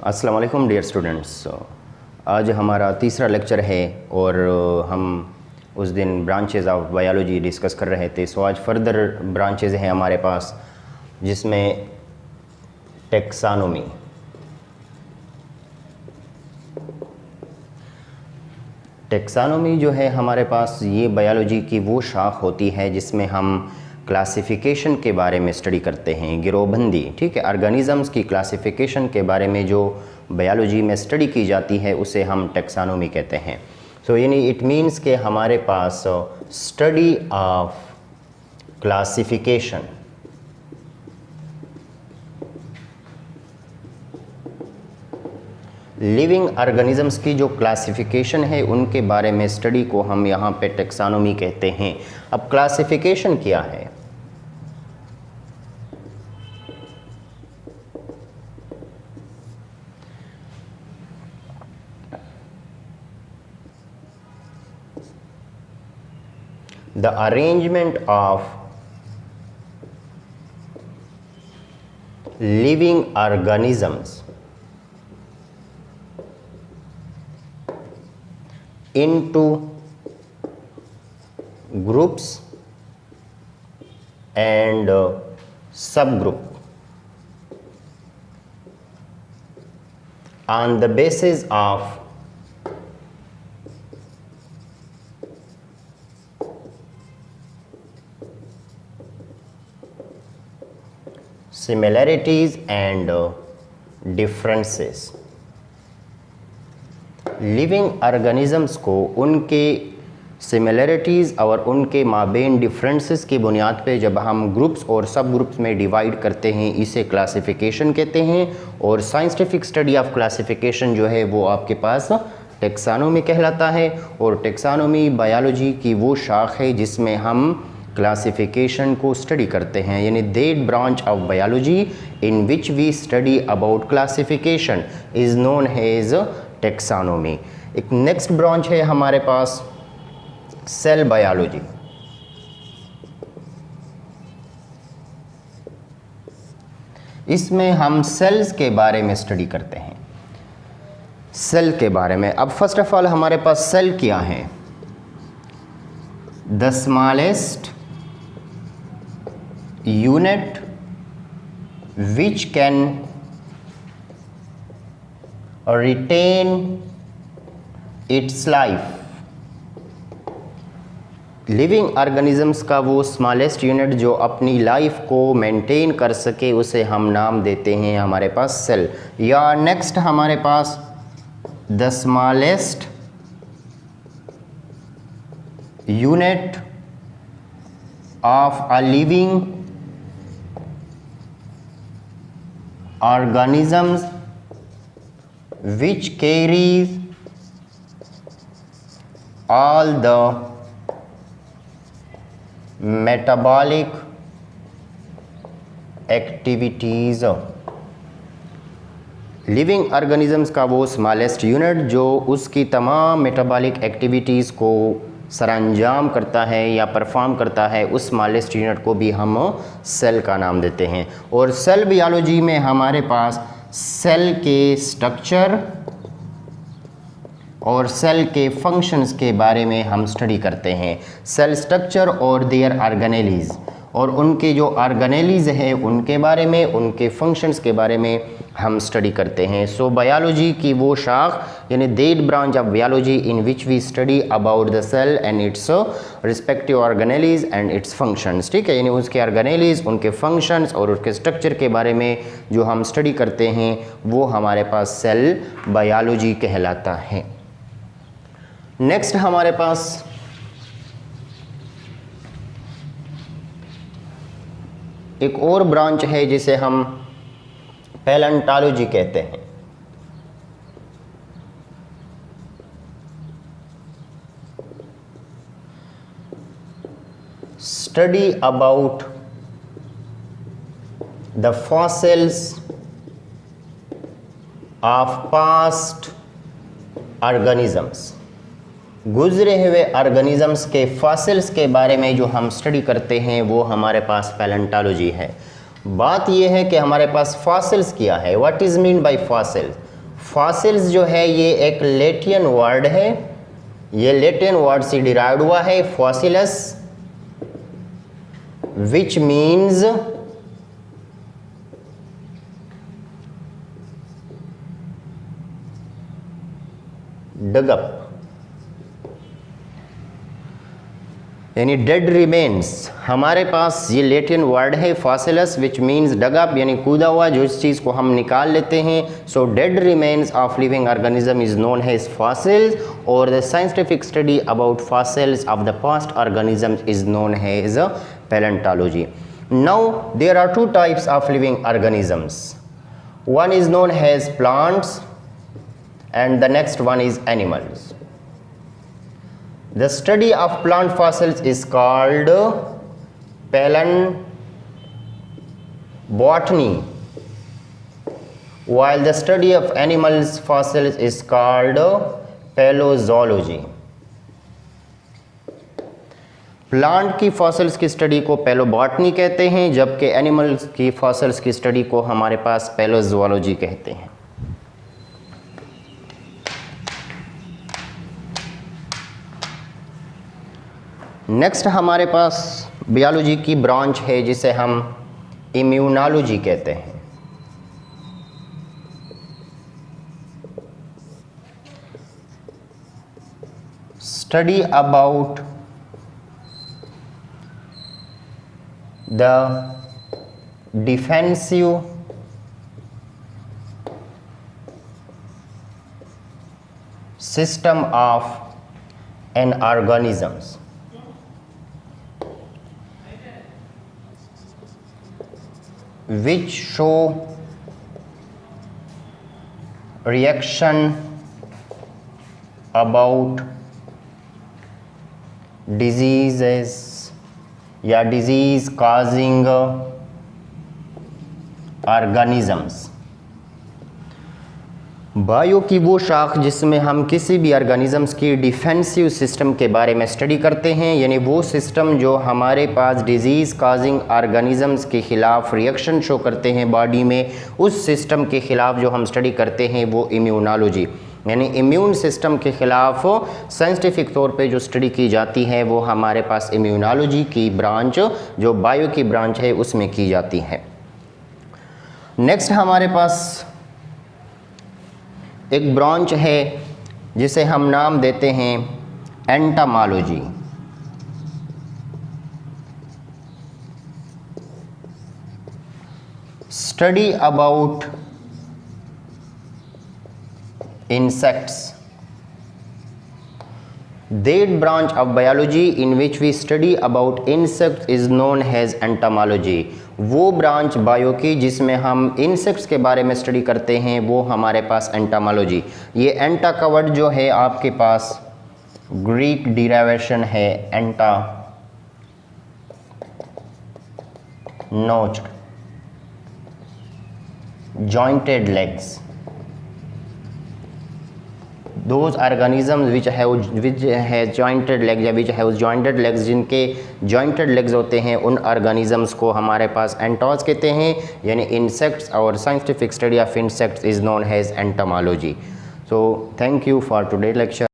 अस्सलाम वालेकुम dear students. आज हमारा तीसरा लेक्चर है और हम उस दिन ब्रांचेज़ ऑफ बायोलॉजी डिस्कस कर रहे थे। सो आज फर्दर ब्रांचेज़ हैं हमारे पास, जिसमें टेक्सानोमी, जो है हमारे पास, ये बायोलॉजी की वो शाख होती है जिसमें हम क्लासिफिकेशन के बारे में स्टडी करते हैं, गिरोहबंदी, ठीक है। ऑर्गेनिज़म्स की क्लासिफिकेशन के बारे में जो बायोलॉजी में स्टडी की जाती है उसे हम टेक्सानोमी कहते हैं। सो यानी इट मीन्स के हमारे पास study of classification, living organisms की जो क्लासिफिकेशन है उनके बारे में स्टडी को हम यहाँ पे टेक्सानोमी कहते हैं। अब क्लासिफिकेशन क्या है? The arrangement of living organisms into groups and subgroup on the basis of similarities and differences। Living organisms को उनके सिमिलरिटीज़ और उनके माबेन डिफरेंसेस की बुनियाद पे जब हम ग्रुप्स और सब ग्रुप्स में डिवाइड करते हैं, इसे क्लासिफिकेशन कहते हैं। और साइंटिफिक स्टडी ऑफ क्लासिफिकेशन जो है वो आपके पास टेक्सानोमी कहलाता है। और टेक्सानोमी बायोलॉजी की वो शाख है जिसमें हम क्लासिफिकेशन को स्टडी करते हैं, यानी that branch of biology in which we study about classification is known as taxonomy. एक नेक्स्ट ब्रांच है हमारे पास सेल बायोलॉजी। इसमें हम सेल्स के बारे में स्टडी करते हैं, सेल के बारे में। अब फर्स्ट ऑफ ऑल हमारे पास सेल क्या है? The smallest unit which can retain its life। Living organisms का वो स्मॉलेस्ट यूनिट जो अपनी लाइफ को मेंटेन कर सके उसे हम नाम देते हैं हमारे पास सेल। या नेक्स्ट हमारे पास the smallest unit of a living organisms which carries all the metabolic activities। Living organisms का वो स्मॉलेस्ट यूनिट जो उसकी तमाम मेटाबॉलिक एक्टिविटीज़ को सरअंजाम करता है या परफॉर्म करता है, उस स्मॉलेस्ट यूनिट को भी हम सेल का नाम देते हैं। और सेल बायोलॉजी में हमारे पास सेल के स्ट्रक्चर और सेल के फंक्शंस के बारे में हम स्टडी करते हैं। सेल स्ट्रक्चर और देयर ऑर्गेनेलीज, और उनके जो ऑर्गेनेलीज है उनके बारे में, उनके फंक्शंस के बारे में हम स्टडी करते हैं। सो बायोलॉजी की वो शाख यानी that branch of biology in which we study about the cell and its respective organelles and its functions, ठीक है। यानी उसके ऑर्गेनेलीज, उनके फंक्शंस और उसके स्ट्रक्चर के बारे में जो हम स्टडी करते हैं वो हमारे पास सेल बायोलॉजी कहलाता है। नेक्स्ट हमारे पास एक और ब्रांच है जिसे हम पैलेंटोलॉजी कहते हैं। Study about the fossils of past organisms. गुजरे हुए ऑर्गेनिजम्स के फॉसिल्स के बारे में जो हम स्टडी करते हैं वो हमारे पास पैलेंटोलॉजी है। बात यह है कि हमारे पास फॉसिल्स क्या है, what is mean by fossils. Fossils जो है ये एक लैटिन वर्ड है, ये लैटिन वर्ड से डिराइव्ड हुआ है फॉसिलस, विच मीन्स डग अप, यानी डेड रिमेन्स। हमारे पास ये लैटिन वर्ड है फॉसिलस विच मीन्स डग अप, यानी कूदा हुआ, जो इस चीज़ को हम निकाल लेते हैं। So dead remains of living organism is known as fossils, और the scientific study about fossils of the past organism is known as palaeontology. Now there are two types of living organisms, one is known as plants and the next one is animals. The study of plant fossils is called paleobotany, while the study of animals fossils is called paleozoology. Plant की fossils की study को पैलोबॉटनी कहते हैं, जबकि animals की fossils की study को हमारे पास पैलोजोलॉजी कहते हैं। नेक्स्ट हमारे पास बायोलॉजी की ब्रांच है जिसे हम इम्यूनोलॉजी कहते हैं। Study about the defensive system of N organisms, which show reaction about diseases या disease causing organisms। बायो की वो शाख जिसमें हम किसी भी ऑर्गेनिजम्स की डिफेंसिव सिस्टम के बारे में स्टडी करते हैं, यानी वो सिस्टम जो हमारे पास डिजीज़ काजिंग ऑर्गेनिजम्स के ख़िलाफ़ रिएक्शन शो करते हैं बॉडी में, उस सिस्टम के ख़िलाफ़ जो हम स्टडी करते हैं वो इम्यूनोलॉजी, यानी इम्यून सिस्टम के ख़िलाफ़ साइंटिफिक तौर पे जो स्टडी की जाती है वो हमारे पास इम्यूनोलॉजी की ब्रांच, जो बायो की ब्रांच है, उसमें की जाती है। नेक्स्ट हमारे पास एक ब्रांच है जिसे हम नाम देते हैं entomology. Study about insects. That branch of biology in which we study about insects is known as entomology. वो ब्रांच बायो की जिसमें हम इंसेक्ट्स के बारे में स्टडी करते हैं वो हमारे पास एंटोमोलॉजी। ये एंटा का वर्ड जो है आपके पास ग्रीक डिराइवेशन है एंटा, notched, jointed legs. Those organisms which have jointed legs या which have jointed legs, जिनके jointed legs होते हैं, उन organisms को हमारे पास एंटोज कहते हैं, यानी insects। और scientific study of insects is known as entomology. So thank you for today's lecture.